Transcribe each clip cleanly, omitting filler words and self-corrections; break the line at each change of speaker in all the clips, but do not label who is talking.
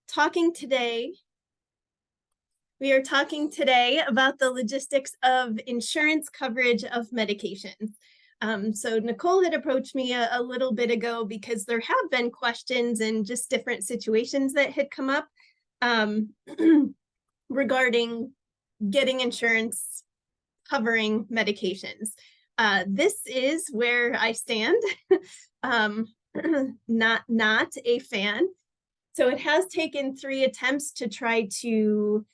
talking today. We are talking today about the logistics of insurance coverage of medications. So Nicole had approached me a little bit ago because there have been questions and just different situations that had come up um, regarding getting insurance covering medications. This is where I stand. um, not a fan. So it has taken 3 attempts to try to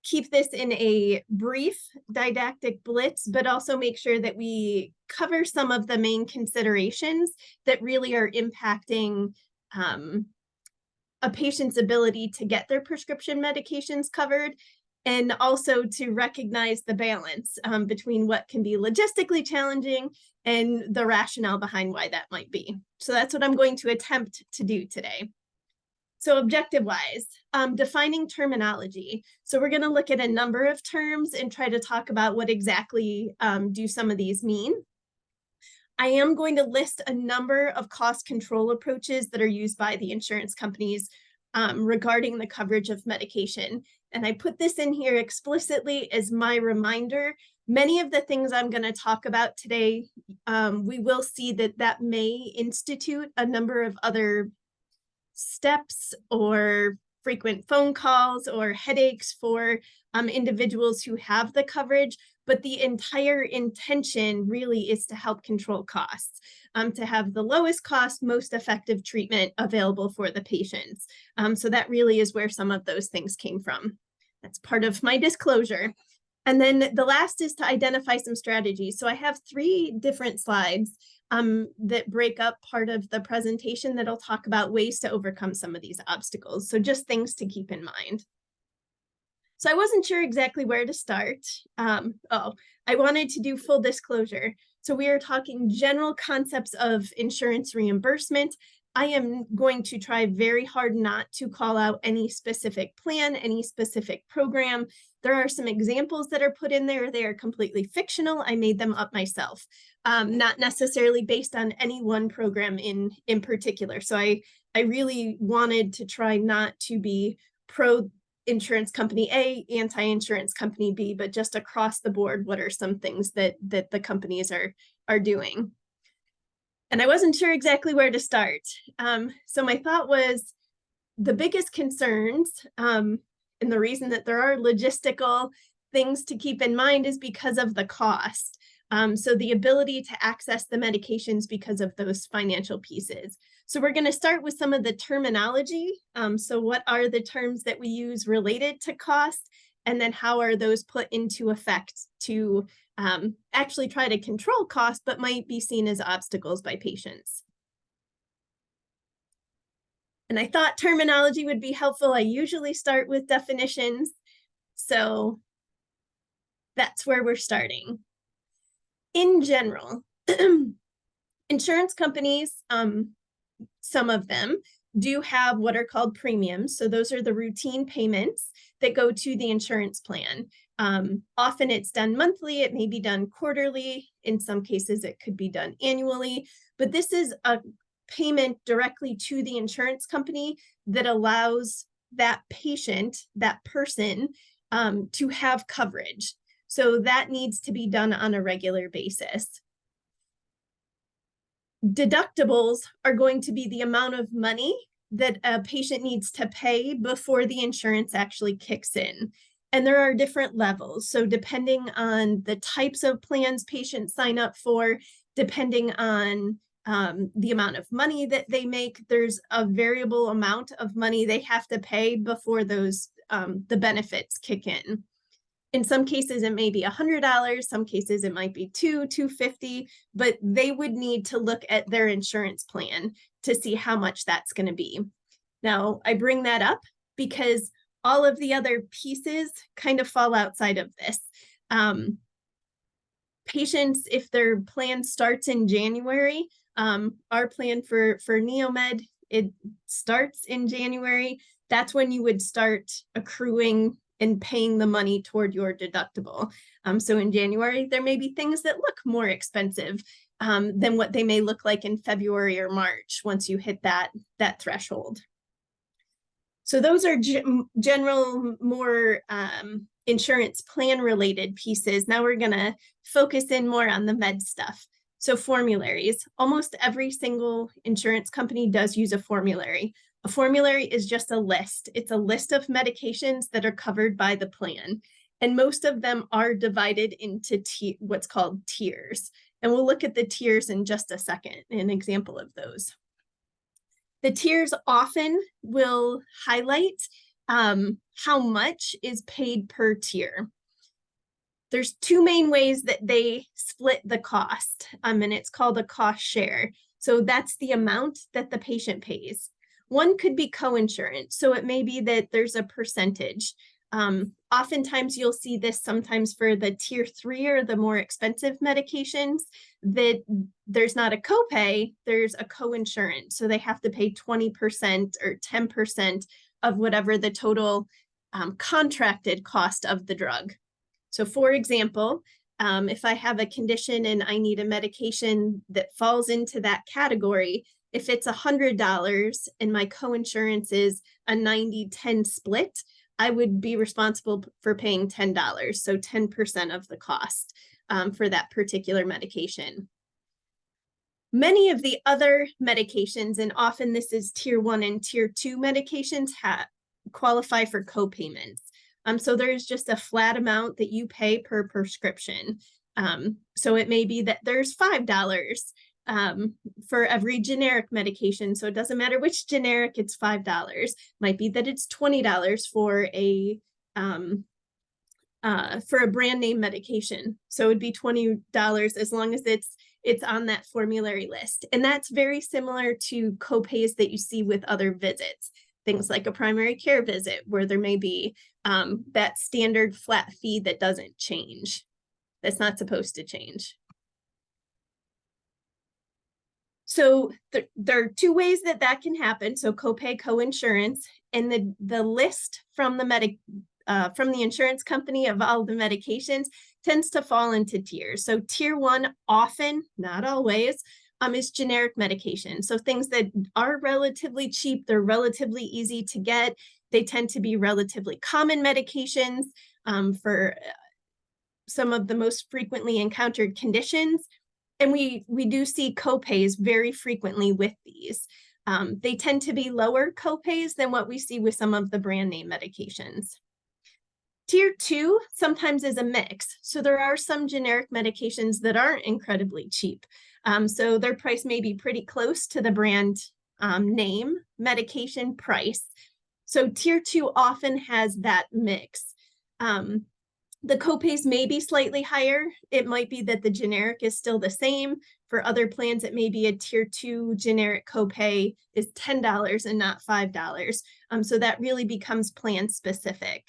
keep this in a brief didactic blitz, but also make sure that we cover some of the main considerations that really are impacting a patient's ability to get their prescription medications covered, and also to recognize the balance between what can be logistically challenging and the rationale behind why that might be. So that's what I'm going to attempt to do today. So objective-wise, defining terminology. So we're going to look at a number of terms and try to talk about what exactly do some of these mean. I am going to list a number of cost control approaches that are used by the insurance companies regarding the coverage of medication. And I put this in here explicitly as my reminder. Many of the things I'm going to talk about today, we will see that may institute a number of other steps or frequent phone calls or headaches for individuals who have the coverage, but the entire intention really is to help control costs, to have the lowest cost, most effective treatment available for the patients. So that really is where some of those things came from. That's part of my disclosure. And then the last is to identify some strategies. So I have 3 different slides that break up part of the presentation that'll talk about ways to overcome some of these obstacles. So just things to keep in mind. So I wasn't sure exactly where to start. I wanted to do full disclosure. So we are talking general concepts of insurance reimbursement. I am going to try very hard not to call out any specific plan, any specific program. There are some examples that are put in there. They are completely fictional. I made them up myself, not necessarily based on any one program in particular. So I really wanted to try not to be pro insurance company A, anti-insurance company B, but just across the board, what are some things that the companies are doing? And I wasn't sure exactly where to start. So my thought was the biggest concerns, and the reason that there are logistical things to keep in mind is because of the cost. So the ability to access the medications because of those financial pieces. So we're going to start with some of the terminology. So what are the terms that we use related to cost? And then how are those put into effect to actually try to control cost, but might be seen as obstacles by patients? And I thought terminology would be helpful. I usually start with definitions. So that's where we're starting. In general, insurance companies, some of them do have what are called premiums. So those are the routine payments that go to the insurance plan. Often it's done monthly, it may be done quarterly. In some cases, it could be done annually, but this is a payment directly to the insurance company that allows that patient, that person, to have coverage. So that needs to be done on a regular basis. Deductibles are going to be the amount of money that a patient needs to pay before the insurance actually kicks in. And there are different levels. So depending on the types of plans patients sign up for, depending on the amount of money that they make, there's a variable amount of money they have to pay before those the benefits kick in. In some cases, it may be $100. Some cases, it might be $250, but they would need to look at their insurance plan to see how much that's going to be. Now, I bring that up because all of the other pieces kind of fall outside of this. Patients, if their plan starts in January, our plan for Neomed, it starts in January. That's when you would start accruing and paying the money toward your deductible. So in January, there may be things that look more expensive than what they may look like in February or March once you hit that threshold. So those are general, more insurance plan related pieces. Now we're going to focus in more on the med stuff. So formularies, almost every single insurance company does use a formulary. A formulary is just a list. It's a list of medications that are covered by the plan. And most of them are divided into what's called tiers. And we'll look at the tiers in just a second, an example of those. The tiers often will highlight how much is paid per tier. There's two main ways that they split the cost, and it's called a cost share. So that's the amount that the patient pays. One could be coinsurance. So it may be that there's a percentage. Oftentimes you'll see this sometimes for the tier 3 or the more expensive medications, that there's not a copay, there's a coinsurance. So they have to pay 20% or 10% of whatever the total contracted cost of the drug. So for example, if I have a condition and I need a medication that falls into that category, if it's $100 and my coinsurance is a 90-10 split, I would be responsible for paying $10, so 10% of the cost for that particular medication. Many of the other medications, and often this is tier 1 and tier 2 medications, qualify for copayments. So there's just a flat amount that you pay per prescription. So it may be that there's $5 for every generic medication. So it doesn't matter which generic, it's $5. Might be that it's $20 for a brand name medication. So it'd be $20 as long as it's on that formulary list. And that's very similar to copays that you see with other visits. Things like a primary care visit, where there may be that standard flat fee that doesn't change, that's not supposed to change. So there are two ways that can happen. So copay, coinsurance, and the list from the insurance company of all the medications tends to fall into tiers. So tier 1 often, not always, is generic medication. So things that are relatively cheap, they're relatively easy to get. They tend to be relatively common medications for some of the most frequently encountered conditions. And we do see copays very frequently with these. They tend to be lower copays than what we see with some of the brand name medications. Tier 2 sometimes is a mix. So there are some generic medications that aren't incredibly cheap. So their price may be pretty close to the brand name medication price. So tier 2 often has that mix. The copays may be slightly higher. It might be that the generic is still the same. For other plans, it may be a tier 2 generic copay is $10 and not $5. So that really becomes plan specific.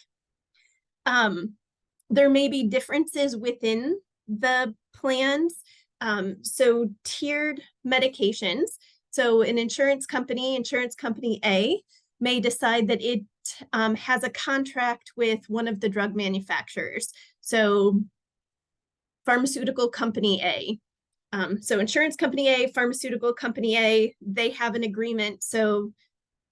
There may be differences within the plans. So tiered medications. So an insurance company A, may decide that it has a contract with one of the drug manufacturers. So pharmaceutical company A. So insurance company A, pharmaceutical company A, they have an agreement. So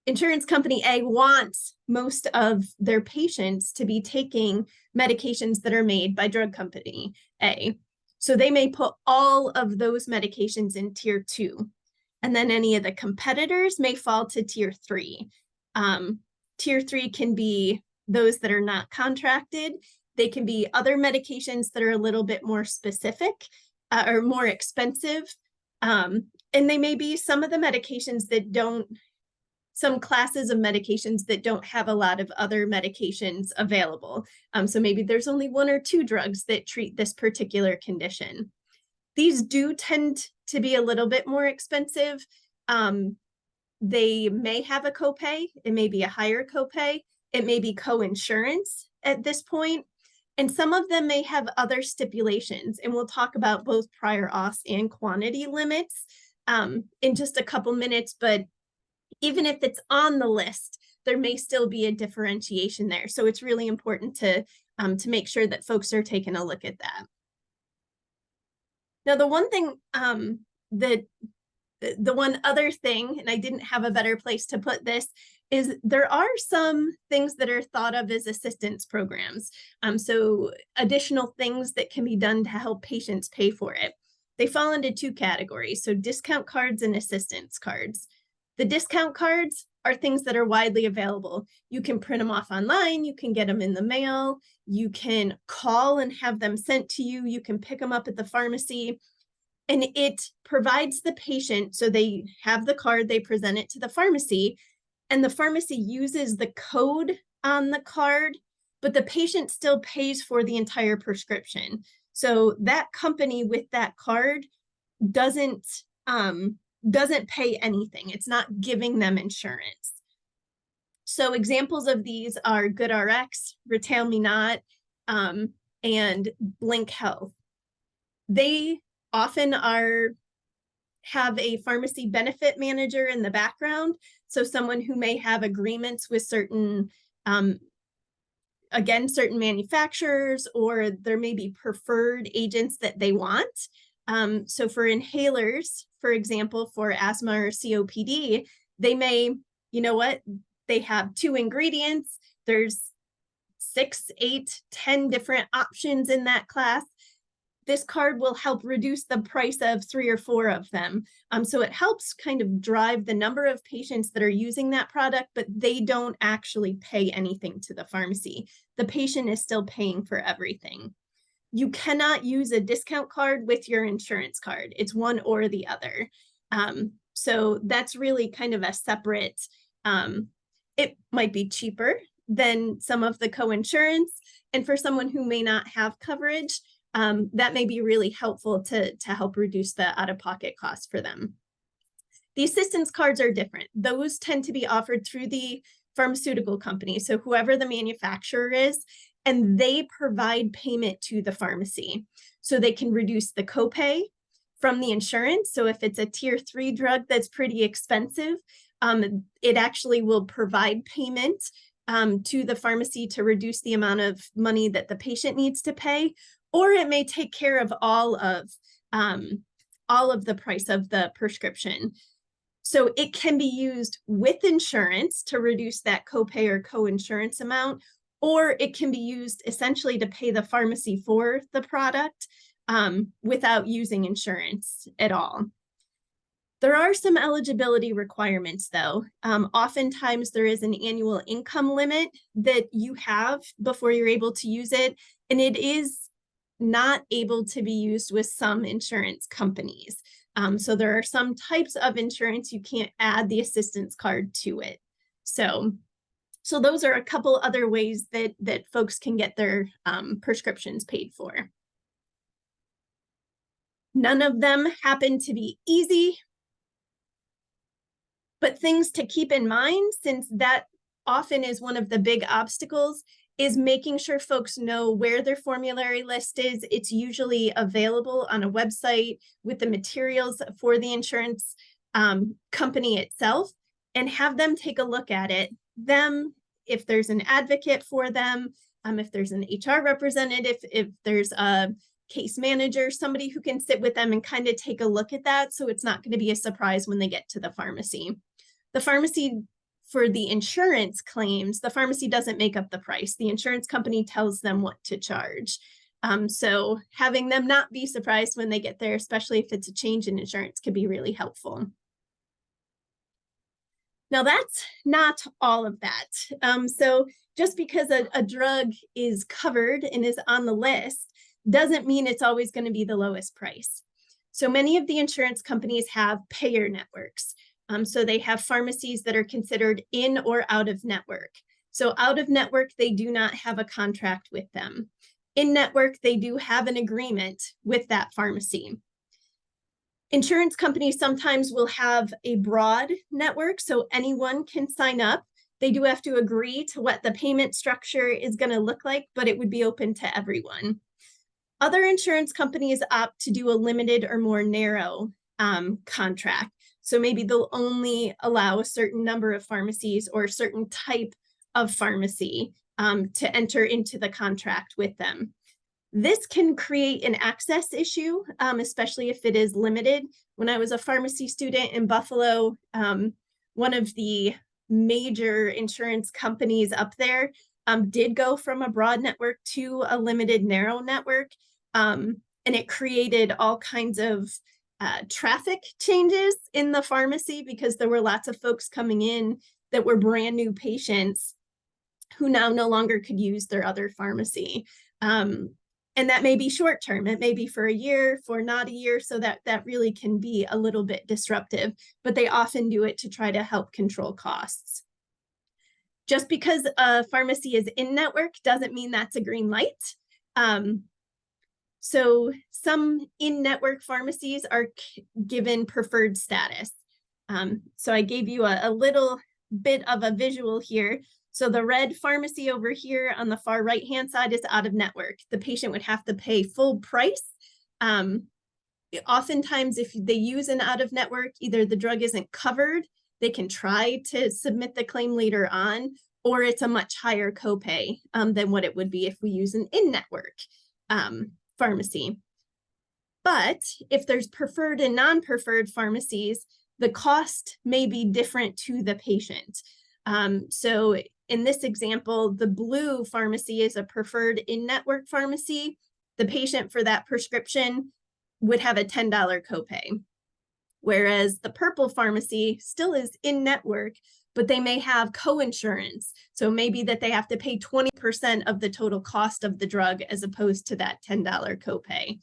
insurance company A wants most of their patients to be taking medications that are made by drug company A. So they may put all of those medications in tier 2. And then any of the competitors may fall to tier 3. Tier 3 can be those that are not contracted. They can be other medications that are a little bit more specific or more expensive. And they may be some of the medications that some classes of medications that don't have a lot of other medications available. So maybe there's only 1 or 2 drugs that treat this particular condition. These do tend to be a little bit more expensive. They may have a copay. It may be a higher copay. It may be coinsurance at this point. And some of them may have other stipulations. And we'll talk about both prior auths and quantity limits in just a couple minutes. But even if it's on the list, there may still be a differentiation there. So it's really important to make sure that folks are taking a look at that. Now, the one thing the one other thing, and I didn't have a better place to put this, is there are some things that are thought of as assistance programs. So additional things that can be done to help patients pay for it. They fall into two categories, so discount cards and assistance cards. The discount cards are things that are widely available. You can print them off online, you can get them in the mail, you can call and have them sent to you, you can pick them up at the pharmacy, and it provides the patient, so they have the card, they present it to the pharmacy, and the pharmacy uses the code on the card, but the patient still pays for the entire prescription. So that company with that card doesn't pay anything. It's not giving them insurance. So examples of these are GoodRx, RetailMeNot, and Blink Health. They often have a pharmacy benefit manager in the background. So someone who may have agreements with certain, certain manufacturers, or there may be preferred agents that they want. So for inhalers, for example, for asthma or COPD, they may, they have 2 ingredients. There's 6, 8, 10 different options in that class. This card will help reduce the price of 3 or 4 of them. So it helps kind of drive the number of patients that are using that product, but they don't actually pay anything to the pharmacy. The patient is still paying for everything. You cannot use a discount card with your insurance card. It's one or the other. So that's really kind of a separate, it might be cheaper than some of the co-insurance. And for someone who may not have coverage, that may be really helpful to help reduce the out-of-pocket costs for them. The assistance cards are different. Those tend to be offered through the pharmaceutical company, so whoever the manufacturer is, and they provide payment to the pharmacy. So they can reduce the copay from the insurance. So if it's a tier 3 drug that's pretty expensive, it actually will provide payment to the pharmacy to reduce the amount of money that the patient needs to pay, or it may take care of all of the price of the prescription. So it can be used with insurance to reduce that copay or co-insurance amount, or it can be used essentially to pay the pharmacy for the product without using insurance at all. There are some eligibility requirements though. Oftentimes there is an annual income limit that you have before you're able to use it, and it is not able to be used with some insurance companies. So there are some types of insurance you can't add the assistance card to it. So those are a couple other ways that folks can get their prescriptions paid for. None of them happen to be easy, but things to keep in mind, since that often is one of the big obstacles, is making sure folks know where their formulary list is. It's usually available on a website with the materials for the insurance company itself, and have them take a look at it. If there's an advocate for them, if there's an HR representative, if there's a case manager, somebody who can sit with them and kind of take a look at that, so it's not going to be a surprise when they get to the pharmacy. The pharmacy, for the insurance claims, the pharmacy doesn't make up the price. The insurance company tells them what to charge. So having them not be surprised when they get there, especially if it's a change in insurance, could be really helpful. Now that's not all of that. So just because a drug is covered and is on the list doesn't mean it's always going to be the lowest price. So many of the insurance companies have payer networks. So they have pharmacies that are considered in or out of network. So out of network, they do not have a contract with them. In network, they do have an agreement with that pharmacy. Insurance companies sometimes will have a broad network, so anyone can sign up. They do have to agree to what the payment structure is going to look like, but it would be open to everyone. Other insurance companies opt to do a limited or more narrow contract. So maybe they'll only allow a certain number of pharmacies or a certain type of pharmacy to enter into the contract with them. This can create an access issue, especially if it is limited. When I was a pharmacy student in Buffalo, one of the major insurance companies up there did go from a broad network to a limited narrow network. And it created all kinds of traffic changes in the pharmacy because there were lots of folks coming in that were brand new patients who now no longer could use their other pharmacy. And that may be short term. It may be for a year, for not a year. So that really can be a little bit disruptive, but they often do it to try to help control costs. Just because a pharmacy is in network doesn't mean that's a green light. So some in-network pharmacies are given preferred status. So I gave you a little bit of a visual here. So the red pharmacy over here on the far right-hand side is out of network. The patient would have to pay full price. Oftentimes, if they use an out of network, either the drug isn't covered, they can try to submit the claim later on, or it's a much higher copay than what it would be if we use an in-network pharmacy. But if there's preferred and non-preferred pharmacies, the cost may be different to the patient. So in this example, the blue pharmacy is a preferred in-network pharmacy. The patient for that prescription would have a $10 copay, whereas the purple pharmacy still is in-network, but they may have co-insurance. So maybe that they have to pay 20% of the total cost of the drug as opposed to that $10 copay.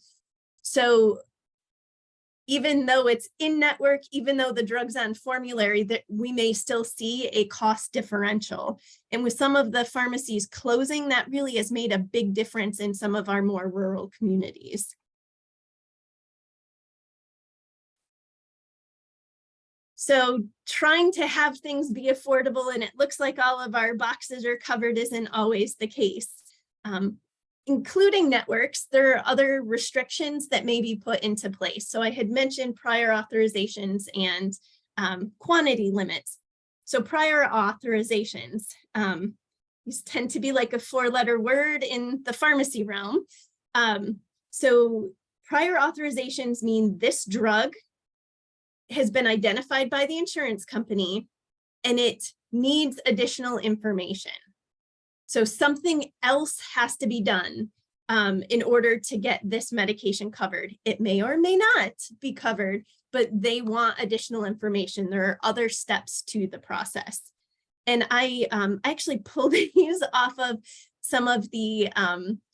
So even though it's in network, even though the drug's on formulary, that we may still see a cost differential. And with some of the pharmacies closing, that really has made a big difference in some of our more rural communities. So trying to have things be affordable and it looks like all of our boxes are covered isn't always the case. Including networks, there are other restrictions that may be put into place. So I had mentioned prior authorizations and quantity limits. So prior authorizations, these tend to be like a 4-letter word in the pharmacy realm. So prior authorizations mean this drug has been identified by the insurance company and it needs additional information. So something else has to be done in order to get this medication covered. It may or may not be covered, but they want additional information. There are other steps to the process. And I actually pulled these off of some of the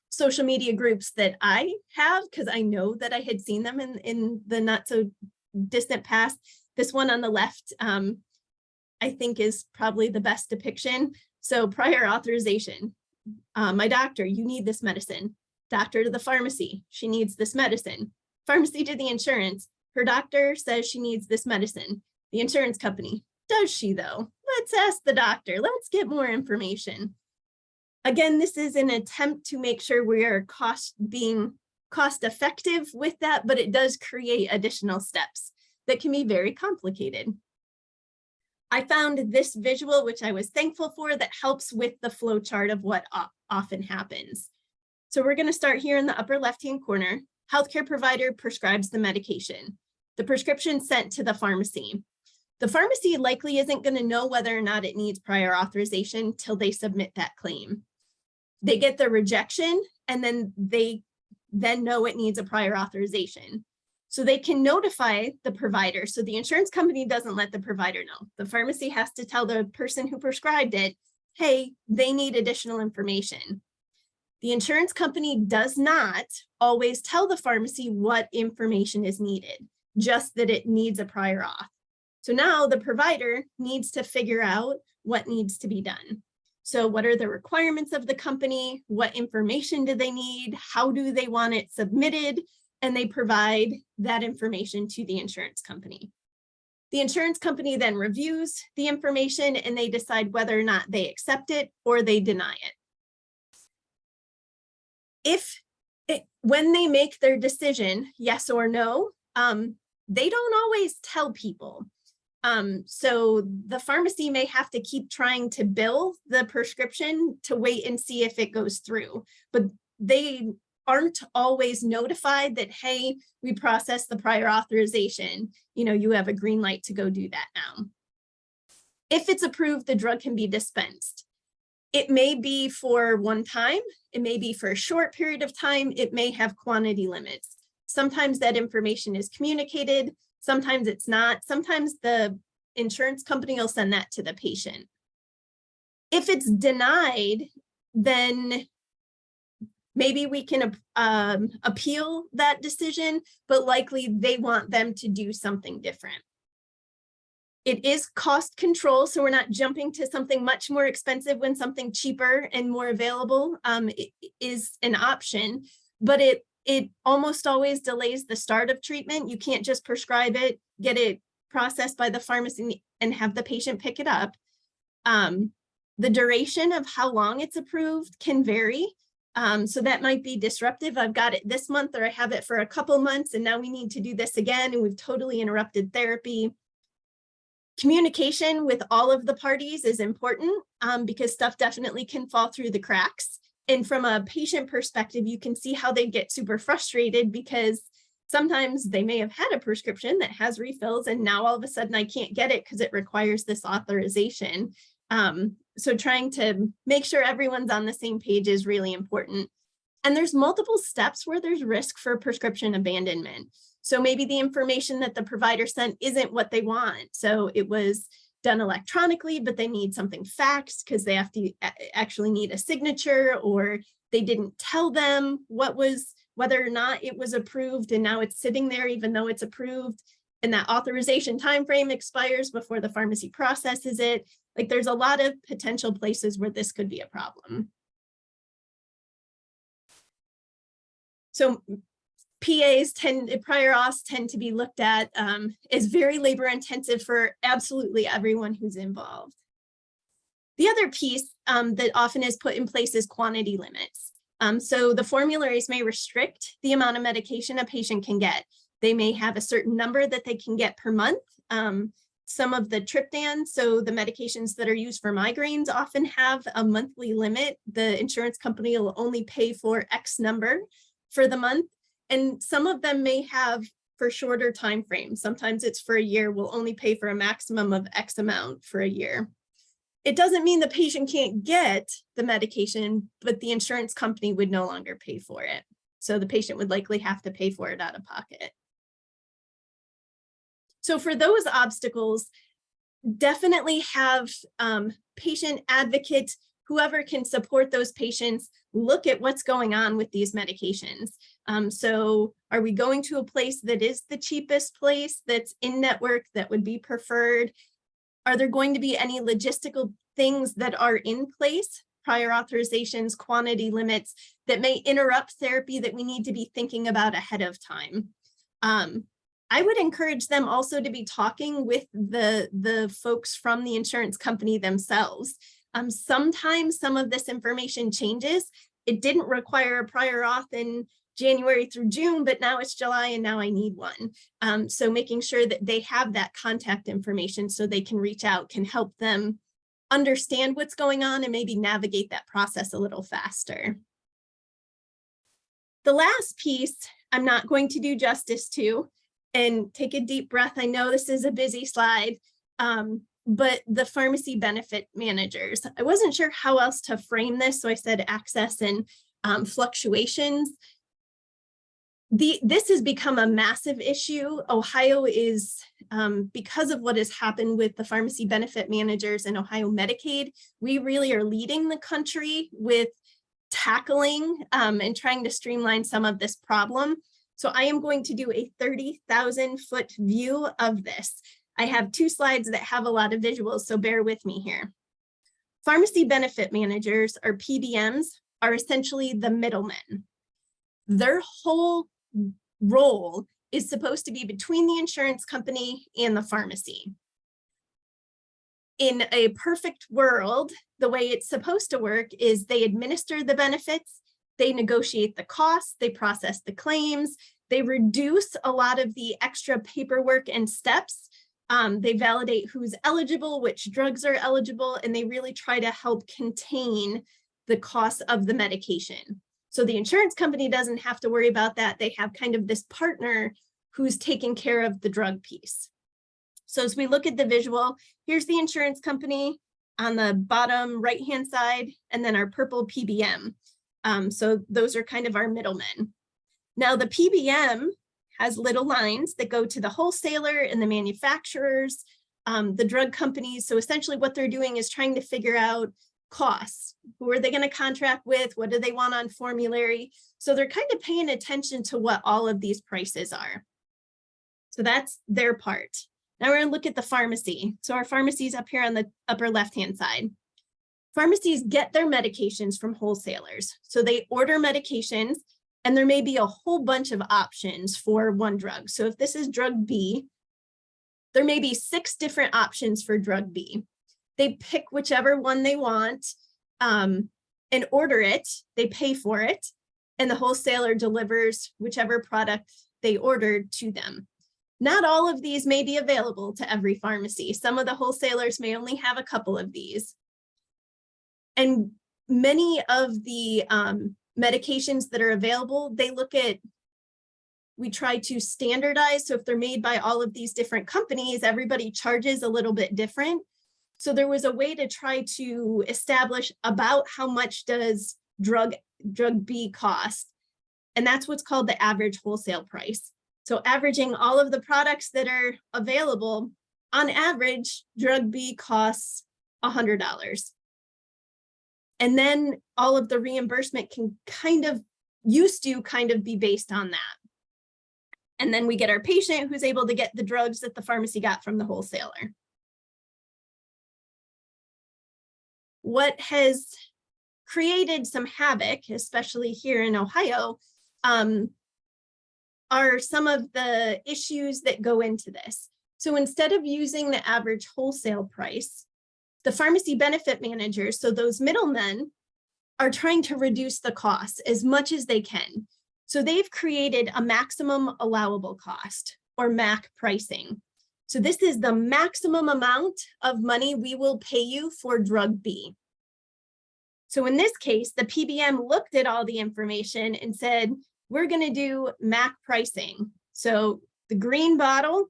social media groups that I have, because I know that I had seen them in the not so distant past. This one on the left, I think is probably the best depiction. So prior authorization, my doctor, you need this medicine. Doctor to the pharmacy, she needs this medicine. Pharmacy to the insurance, her doctor says she needs this medicine. The insurance company, does she though? Let's ask the doctor, let's get more information. Again, this is an attempt to make sure we are being cost effective with that, but it does create additional steps that can be very complicated. I found this visual, which I was thankful for, that helps with the flow chart of what often happens. So we're going to start here in the upper left-hand corner. Healthcare provider prescribes the medication. The prescription sent to the pharmacy. The pharmacy likely isn't going to know whether or not it needs prior authorization till they submit that claim. They get the rejection, and then they know it needs a prior authorization. So they can notify the provider. So the insurance company doesn't let the provider know. The pharmacy has to tell the person who prescribed it, hey, they need additional information. The insurance company does not always tell the pharmacy what information is needed, just that it needs a prior auth. So now the provider needs to figure out what needs to be done. So what are the requirements of the company? What information do they need? How do they want it submitted? And they provide that information to the insurance company. The insurance company then reviews the information and they decide whether or not they accept it or they deny it. When they make their decision, yes or no, they don't always tell people. So the pharmacy may have to keep trying to bill the prescription to wait and see if it goes through, but they aren't always notified that, hey, we processed the prior authorization, you have a green light to go do that now. If it's approved, the drug can be dispensed. It may be for one time, it may be for a short period of time, it may have quantity limits. Sometimes that information is communicated, sometimes it's not. Sometimes the insurance company will send that to the patient. If it's denied, then maybe we can appeal that decision, but likely they want them to do something different. It is cost control, so we're not jumping to something much more expensive when something cheaper and more available is an option, but it almost always delays the start of treatment. You can't just prescribe it, get it processed by the pharmacy and have the patient pick it up. The duration of how long it's approved can vary. So that might be disruptive. I've got it this month, or I have it for a couple months, and now we need to do this again, and we've totally interrupted therapy. Communication with all of the parties is important because stuff definitely can fall through the cracks. And from a patient perspective, you can see how they get super frustrated because sometimes they may have had a prescription that has refills, and now all of a sudden I can't get it because it requires this authorization. So trying to make sure everyone's on the same page is really important. And there's multiple steps where there's risk for prescription abandonment. So maybe the information that the provider sent isn't what they want. So it was done electronically, but they need something faxed because they have to actually need a signature, or they didn't tell them whether or not it was approved, and now it's sitting there even though it's approved, and that authorization timeframe expires before the pharmacy processes it. Like, there's a lot of potential places where this could be a problem. So prior auths tend to be looked at as very labor intensive for absolutely everyone who's involved. The other piece that often is put in place is quantity limits. So the formularies may restrict the amount of medication a patient can get. They may have a certain number that they can get per month. Some of the triptans, so the medications that are used for migraines, often have a monthly limit. The insurance company will only pay for X number for the month. And some of them may have for shorter time frames. Sometimes it's for a year. We'll only pay for a maximum of X amount for a year. It doesn't mean the patient can't get the medication, but the insurance company would no longer pay for it. So the patient would likely have to pay for it out of pocket. So for those obstacles, definitely have patient advocates, whoever can support those patients, look at what's going on with these medications. So are we going to a place that is the cheapest place, that's in network, that would be preferred? Are there going to be any logistical things that are in place, prior authorizations, quantity limits, that may interrupt therapy that we need to be thinking about ahead of time? I would encourage them also to be talking with the folks from the insurance company themselves. Sometimes some of this information changes. It didn't require a prior auth in January through June, but now it's July and now I need one. So making sure that they have that contact information so they can reach out can help them understand what's going on and maybe navigate that process a little faster. The last piece I'm not going to do justice to, and take a deep breath. I know this is a busy slide, but the pharmacy benefit managers. I wasn't sure how else to frame this, so I said access and fluctuations. This has become a massive issue. Ohio is, because of what has happened with the pharmacy benefit managers and Ohio Medicaid, we really are leading the country with tackling and trying to streamline some of this problem. So I am going to do a 30,000-foot view of this. I have two slides that have a lot of visuals, so bear with me here. Pharmacy benefit managers, or PBMs, are essentially the middlemen. Their whole role is supposed to be between the insurance company and the pharmacy. In a perfect world, the way it's supposed to work is they administer the benefits, they negotiate the costs, they process the claims, they reduce a lot of the extra paperwork and steps. They validate who's eligible, which drugs are eligible, and they really try to help contain the cost of the medication. So the insurance company doesn't have to worry about that. They have kind of this partner who's taking care of the drug piece. So as we look at the visual, here's the insurance company on the bottom right-hand side, and then our purple PBM. So those are kind of our middlemen. Now the PBM has little lines that go to the wholesaler and the manufacturers, the drug companies. So essentially what they're doing is trying to figure out costs. Who are they going to contract with? What do they want on formulary? So they're kind of paying attention to what all of these prices are. So that's their part. Now we're going to look at the pharmacy. So our pharmacy is up here on the upper left-hand side. Pharmacies get their medications from wholesalers. So they order medications, and there may be a whole bunch of options for one drug. So if this is drug B, there may be 6 different options for drug B. They pick whichever one they want and order it. They pay for it, and the wholesaler delivers whichever product they ordered to them. Not all of these may be available to every pharmacy. Some of the wholesalers may only have a couple of these. And many of the medications that are available, we try to standardize. So if they're made by all of these different companies, everybody charges a little bit different. So there was a way to try to establish about how much does drug B cost. And that's what's called the average wholesale price. So averaging all of the products that are available, on average, drug B costs $100. And then all of the reimbursement can used to be based on that. And then we get our patient who's able to get the drugs that the pharmacy got from the wholesaler. What has created some havoc, especially here in Ohio, are some of the issues that go into this. So instead of using the average wholesale price, the pharmacy benefit managers, so those middlemen, are trying to reduce the costs as much as they can. So they've created a maximum allowable cost, or MAC pricing. So this is the maximum amount of money we will pay you for drug B. So in this case, the PBM looked at all the information and said, we're going to do MAC pricing. So the green bottle,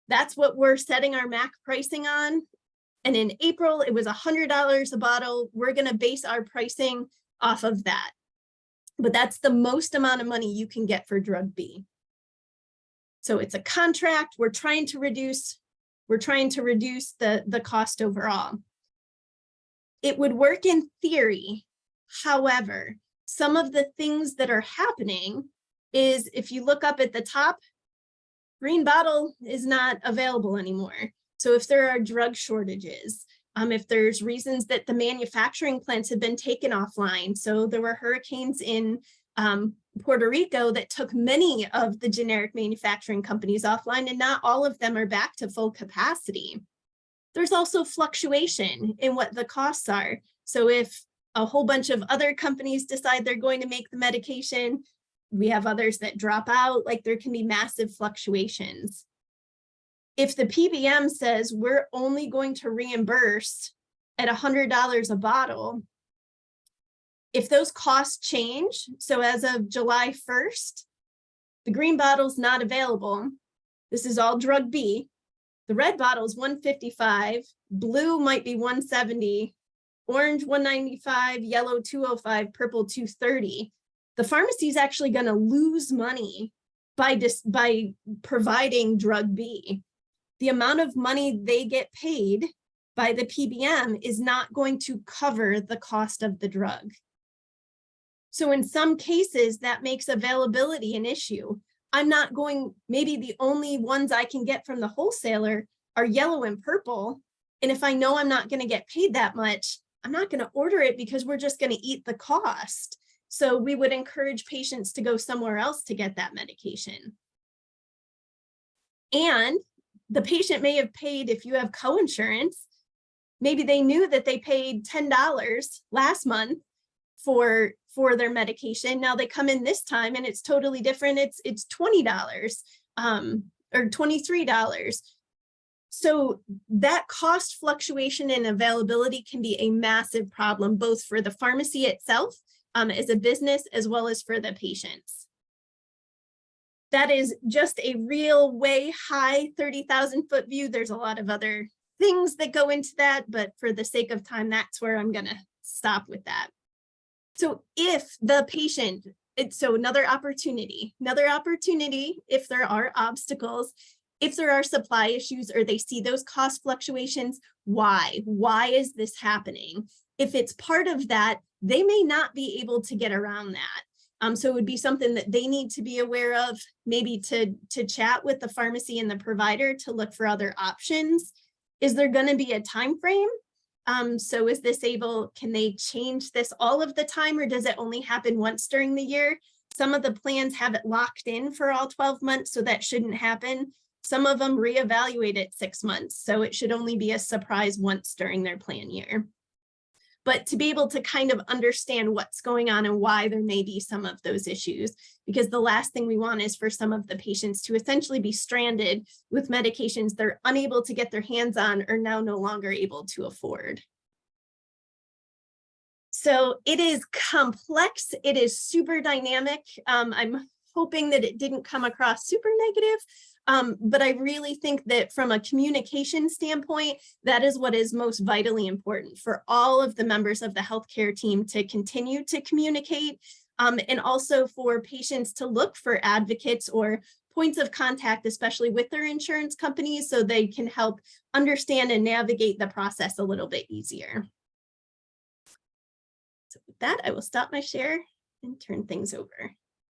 that's what we're setting our MAC pricing on. And in April, it was $100 a bottle. We're going to base our pricing off of that. But that's the most amount of money you can get for drug B. So it's a contract. We're trying to reduce the cost overall. It would work in theory. However, some of the things that are happening is, if you look up at the top, green bottle is not available anymore. So if there are drug shortages, if there's reasons that the manufacturing plants have been taken offline, so there were hurricanes in Puerto Rico that took many of the generic manufacturing companies offline, and not all of them are back to full capacity. There's also fluctuation in what the costs are. So if a whole bunch of other companies decide they're going to make the medication, we have others that drop out, like there can be massive fluctuations. If the PBM says we're only going to reimburse at $100 a bottle, if those costs change, so as of July 1st, the green bottle's not available. This is all drug B. The red bottle is $155, blue might be $170, orange $195, yellow $205, purple $230. The pharmacy is actually going to lose money by providing drug B. The amount of money they get paid by the PBM is not going to cover the cost of the drug. So in some cases, that makes availability an issue. Maybe the only ones I can get from the wholesaler are yellow and purple. And if I know I'm not going to get paid that much, I'm not going to order it because we're just going to eat the cost. So we would encourage patients to go somewhere else to get that medication. And the patient may have paid, if you have coinsurance, maybe they knew that they paid $10 last month for their medication. Now they come in this time and it's totally different. It's $20 or $23. So that cost fluctuation and availability can be a massive problem, both for the pharmacy itself as a business, as well as for the patients. that is just a real way high 30,000 foot view. There's a lot of other things that go into that, but for the sake of time, that's where I'm gonna stop with that. So if the patient, so another opportunity, if there are obstacles, if there are supply issues or they see those cost fluctuations, why? Why is this happening? If it's part of that, they may not be able to get around that. So it would be something that they need to be aware of, maybe to chat with the pharmacy and the provider to look for other options. Is there going to be a time frame? So is this can they change this all of the time, or does it only happen once during the year? Some of the plans have it locked in for all 12 months, so that shouldn't happen. Some of them reevaluate it 6 months, so it should only be a surprise once during their plan year. But to be able to kind of understand what's going on and why there may be some of those issues, because the last thing we want is for some of the patients to essentially be stranded with medications they're unable to get their hands on or now no longer able to afford. So it is complex, it is super dynamic. I'm hoping that it didn't come across super negative. But I really think that from a communication standpoint, that is what is most vitally important for all of the members of the healthcare team to continue to communicate, and also for patients to look for advocates or points of contact, especially with their insurance companies, so they can help understand and navigate the process a little bit easier. So with that, I will stop my share and turn things over.